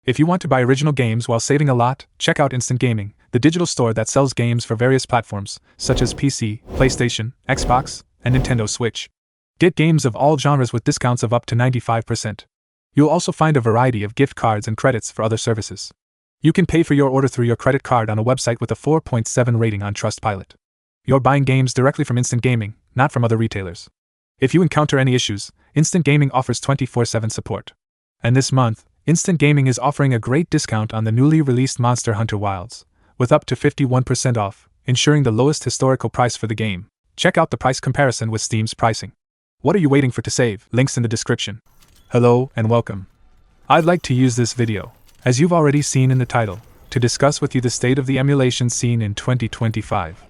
If you want to buy original games while saving a lot, check out Instant Gaming, the digital store that sells games for various platforms, such as PC, PlayStation, Xbox, and Nintendo Switch. Get games of all genres with discounts of up to 95%. You'll also find a variety of gift cards and credits for other services. You can pay for your order through your credit card on a website with a 4.7 rating on Trustpilot. You're buying games directly from Instant Gaming, not from other retailers. If you encounter any issues, Instant Gaming offers 24/7 support. And this month, Instant Gaming is offering a great discount on the newly released Monster Hunter Wilds, with up to 51% off, ensuring the lowest historical price for the game. Check out the price comparison with Steam's pricing. What are you waiting for to save? Links in the description. Hello and welcome. I'd like to use this video, as you've already seen in the title, to discuss with you the state of the emulation scene in 2025.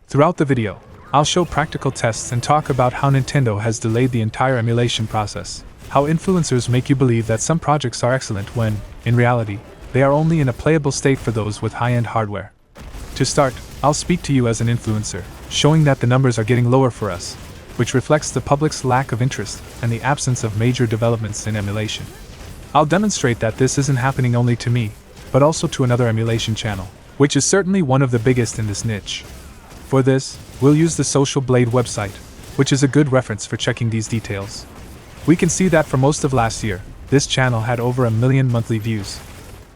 Throughout the video, I'll show practical tests and talk about how Nintendo has delayed the entire emulation process, how influencers make you believe that some projects are excellent when, in reality, they are only in a playable state for those with high-end hardware. To start, I'll speak to you as an influencer, showing that the numbers are getting lower for us, which reflects the public's lack of interest and the absence of major developments in emulation. I'll demonstrate that this isn't happening only to me, but also to another emulation channel, which is certainly one of the biggest in this niche. For this, we'll use the Social Blade website, which is a good reference for checking these details. We can see that for most of last year, this channel had over 1 million monthly views.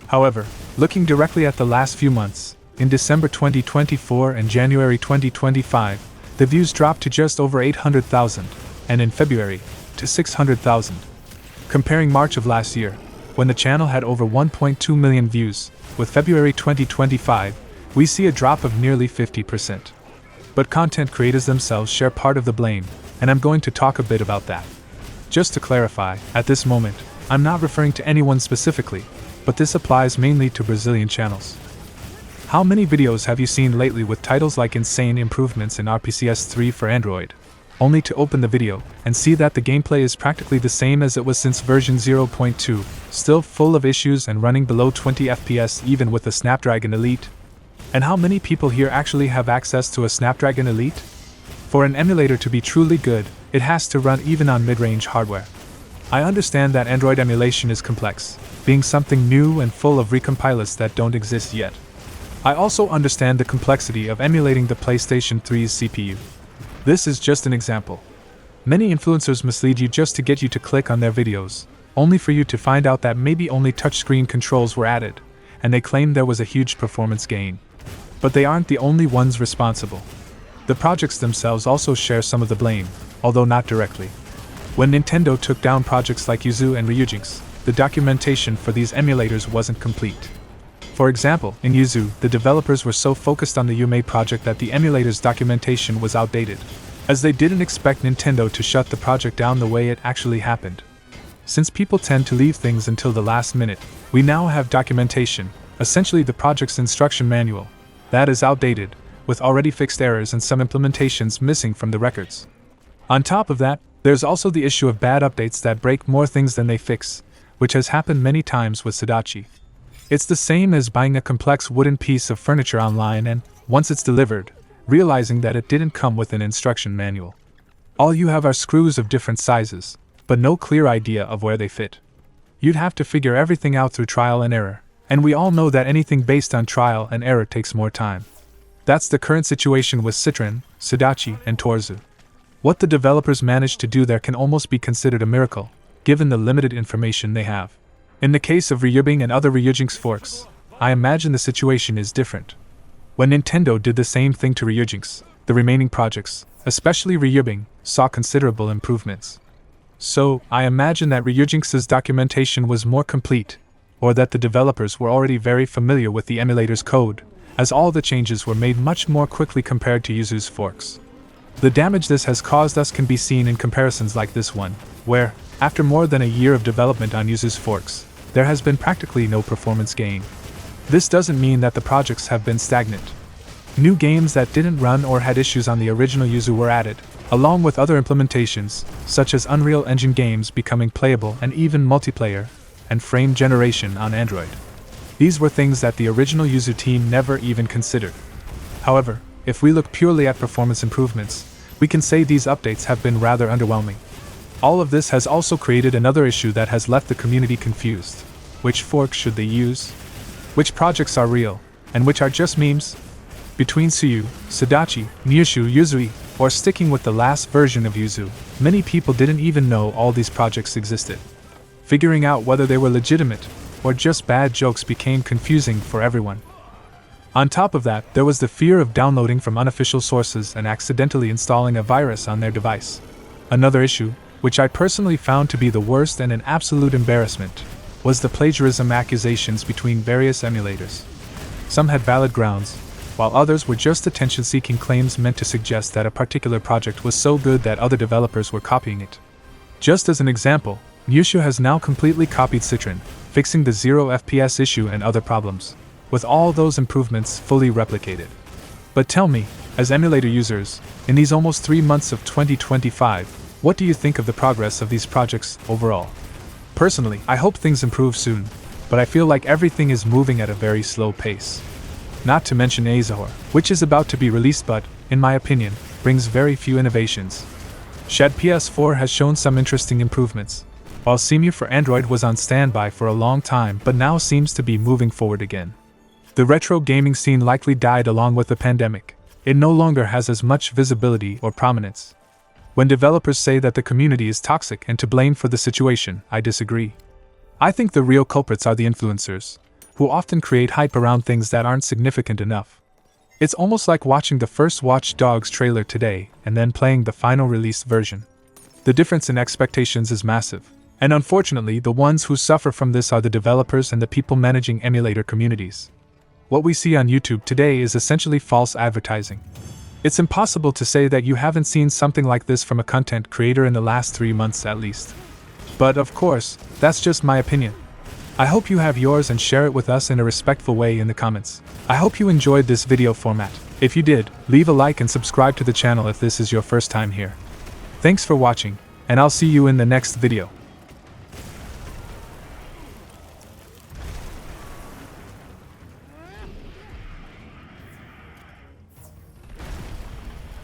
However, looking directly at the last few months, in December 2024 and January 2025, the views dropped to just over 800,000, and in February, to 600,000. Comparing March of last year, when the channel had over 1.2 million views, with February 2025, we see a drop of nearly 50%. But content creators themselves share part of the blame, and I'm going to talk a bit about that. Just to clarify, at this moment, I'm not referring to anyone specifically, but this applies mainly to Brazilian channels. How many videos have you seen lately with titles like Insane Improvements in RPCS 3 for Android, only to open the video and see that the gameplay is practically the same as it was since version 0.2, still full of issues and running below 20 FPS even with the Snapdragon Elite? And how many people here actually have access to a Snapdragon Elite? For an emulator to be truly good, it has to run even on mid-range hardware. I understand that Android emulation is complex, being something new and full of recompilers that don't exist yet. I also understand the complexity of emulating the PlayStation 3's CPU. This is just an example. Many influencers mislead you just to get you to click on their videos, only for you to find out that maybe only touchscreen controls were added, and they claim there was a huge performance gain. But they aren't the only ones responsible. The projects themselves also share some of the blame, although not directly. When Nintendo took down projects like Yuzu and Ryujinx, the documentation for these emulators wasn't complete. For example, in Yuzu, the developers were so focused on the Yume project that the emulator's documentation was outdated, as they didn't expect Nintendo to shut the project down the way it actually happened. Since people tend to leave things until the last minute, we now have documentation, essentially the project's instruction manual, that is outdated, with already fixed errors and some implementations missing from the records. On top of that, there's also the issue of bad updates that break more things than they fix, which has happened many times with Sudachi. It's the same as buying a complex wooden piece of furniture online and, once it's delivered, realizing that it didn't come with an instruction manual. All you have are screws of different sizes, but no clear idea of where they fit. You'd have to figure everything out through trial and error, and we all know that anything based on trial and error takes more time. That's the current situation with Citroen, Sudachi, and Torzu. What the developers managed to do there can almost be considered a miracle, given the limited information they have. In the case of Ryubing and other Ryujinx forks, I imagine the situation is different. When Nintendo did the same thing to Ryujinx, the remaining projects, especially Ryubing, saw considerable improvements. So, I imagine that Ryujinx's documentation was more complete, or that the developers were already very familiar with the emulator's code, as all the changes were made much more quickly compared to Yuzu's forks. The damage this has caused us can be seen in comparisons like this one, where, after more than a year of development on Yuzu's forks, there has been practically no performance gain. This doesn't mean that the projects have been stagnant. New games that didn't run or had issues on the original Yuzu were added, along with other implementations, such as Unreal Engine games becoming playable and even multiplayer, and frame generation on Android. These were things that the original Yuzu team never even considered. However, if we look purely at performance improvements, we can say these updates have been rather underwhelming. All of this has also created another issue that has left the community confused. Which fork should they use? Which projects are real, and which are just memes? Between Suyu, Sadachi, Myushu, Yuzui, or sticking with the last version of Yuzu, many people didn't even know all these projects existed. Figuring out whether they were legitimate or just bad jokes became confusing for everyone. On top of that, there was the fear of downloading from unofficial sources and accidentally installing a virus on their device. Another issue, which I personally found to be the worst and an absolute embarrassment, was the plagiarism accusations between various emulators. Some had valid grounds, while others were just attention-seeking claims meant to suggest that a particular project was so good that other developers were copying it. Just as an example, Myushu has now completely copied Citron, fixing the 0 FPS issue and other problems, with all those improvements fully replicated. But tell me, as emulator users, in these almost 3 months of 2025, what do you think of the progress of these projects overall? Personally, I hope things improve soon, but I feel like everything is moving at a very slow pace. Not to mention Azure, which is about to be released but, in my opinion, brings very few innovations. Shed PS4 has shown some interesting improvements, while Cemu for Android was on standby for a long time but now seems to be moving forward again. The retro gaming scene likely died along with the pandemic. It no longer has as much visibility or prominence. When developers say that the community is toxic and to blame for the situation, I disagree. I think the real culprits are the influencers, who often create hype around things that aren't significant enough. It's almost like watching the first Watch Dogs trailer today and then playing the final released version. The difference in expectations is massive, and unfortunately the ones who suffer from this are the developers and the people managing emulator communities. What we see on YouTube today is essentially false advertising. It's impossible to say that you haven't seen something like this from a content creator in the last 3 months at least. But of course, that's just my opinion. I hope you have yours and share it with us in a respectful way in the comments. I hope you enjoyed this video format. If you did, leave a like and subscribe to the channel if this is your first time here. Thanks for watching, and I'll see you in the next video.